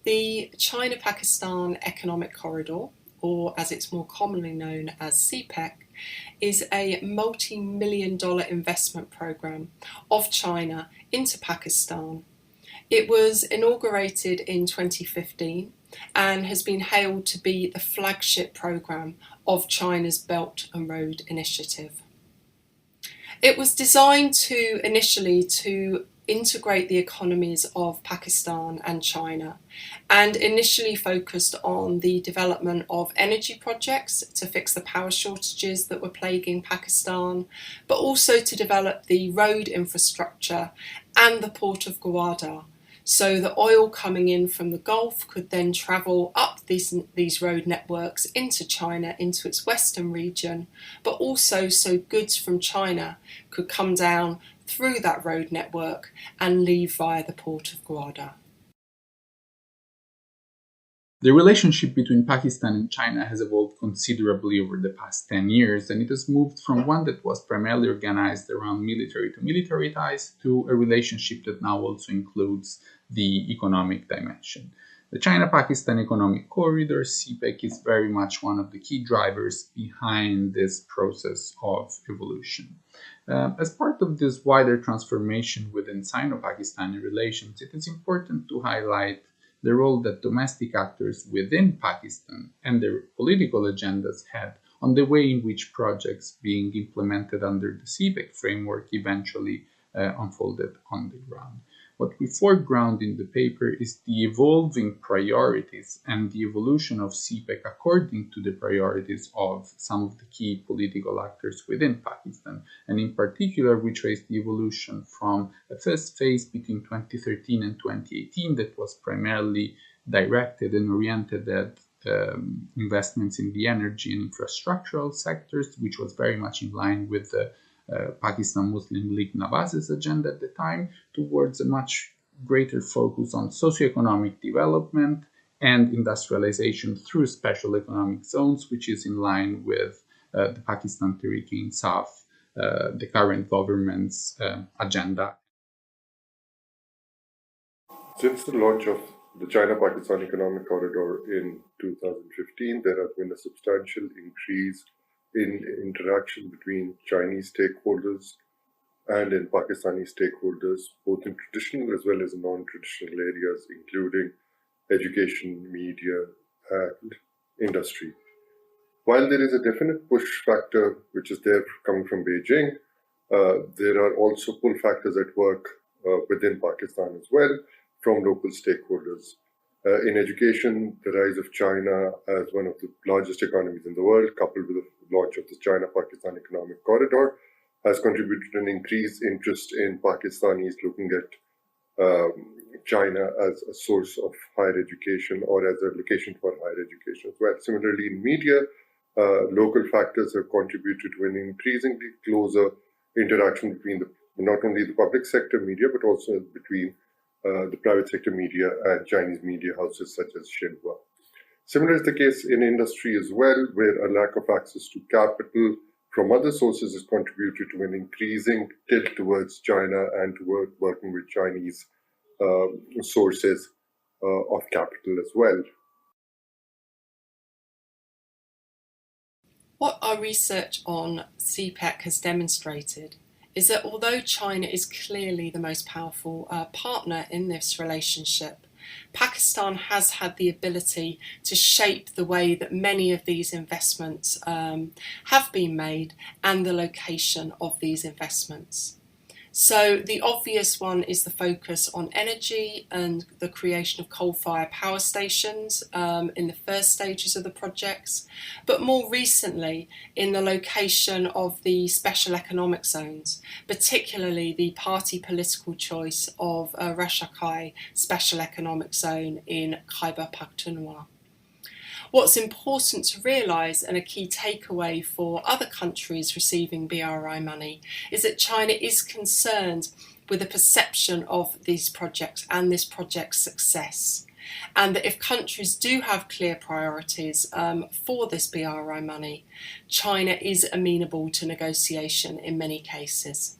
The China-Pakistan Economic Corridor, or as it's more commonly known as CPEC, is a multi-million-dollar investment program of China into Pakistan. It was inaugurated in 2015 and has been hailed to be the flagship program of China's Belt and Road Initiative. It was designed initially to integrate the economies of Pakistan and China, and initially focused on the development of energy projects to fix the power shortages that were plaguing Pakistan, but also to develop the road infrastructure and the port of Gwadar, so the oil coming in from the Gulf could then travel up these road networks into China, into its western region, but also so goods from China could come down through that road network and leave via the port of Gwadar. The relationship between Pakistan and China has evolved considerably over the past 10 years, and it has moved from one that was primarily organized around military to military ties to a relationship that now also includes the economic dimension. The China-Pakistan Economic Corridor, CPEC, is very much one of the key drivers behind this process of evolution. As part of this wider transformation within Sino-Pakistani relations, it is important to highlight the role that domestic actors within Pakistan and their political agendas had on the way in which projects being implemented under the CPEC framework eventually unfolded on the ground. What we foreground in the paper is the evolving priorities and the evolution of CPEC according to the priorities of some of the key political actors within Pakistan. And in particular, we trace the evolution from a first phase between 2013 and 2018 that was primarily directed and oriented at investments in the energy and infrastructural sectors, which was very much in line with the Pakistan Muslim League Nawaz's agenda at the time, towards a much greater focus on socioeconomic development and industrialization through special economic zones, which is in line with the Pakistan Tehreek-e-Insaf, the current government's agenda. Since the launch of the China-Pakistan Economic Corridor in 2015, there has been a substantial increase in interaction between Chinese stakeholders and in Pakistani stakeholders, both in traditional as well as non-traditional areas, including education, media, and industry. While there is a definite push factor which is there coming from Beijing, there are also pull factors at work within Pakistan as well from local stakeholders. In education, the rise of China as one of the largest economies in the world, coupled with the launch of the China-Pakistan Economic Corridor, has contributed to an increased interest in Pakistanis looking at China as a source of higher education or as a location for higher education as well. Similarly, in media, local factors have contributed to an increasingly closer interaction between not only the public sector media, but also between the private sector media and Chinese media houses such as Xinhua. Similar is the case in industry as well, where a lack of access to capital from other sources has contributed to an increasing tilt towards China and toward working with Chinese sources of capital as well. What our research on CPEC has demonstrated is that although China is clearly the most powerful partner in this relationship, Pakistan has had the ability to shape the way that many of these investments have been made and the location of these investments. So the obvious one is the focus on energy and the creation of coal-fired power stations in the first stages of the projects, but more recently in the location of the special economic zones, particularly the party political choice of Rashakai Special Economic Zone in Khyber Pakhtunkhwa. What's important to realise, and a key takeaway for other countries receiving BRI money, is that China is concerned with the perception of these projects and this project's success. And that if countries do have clear priorities for this BRI money, China is amenable to negotiation in many cases.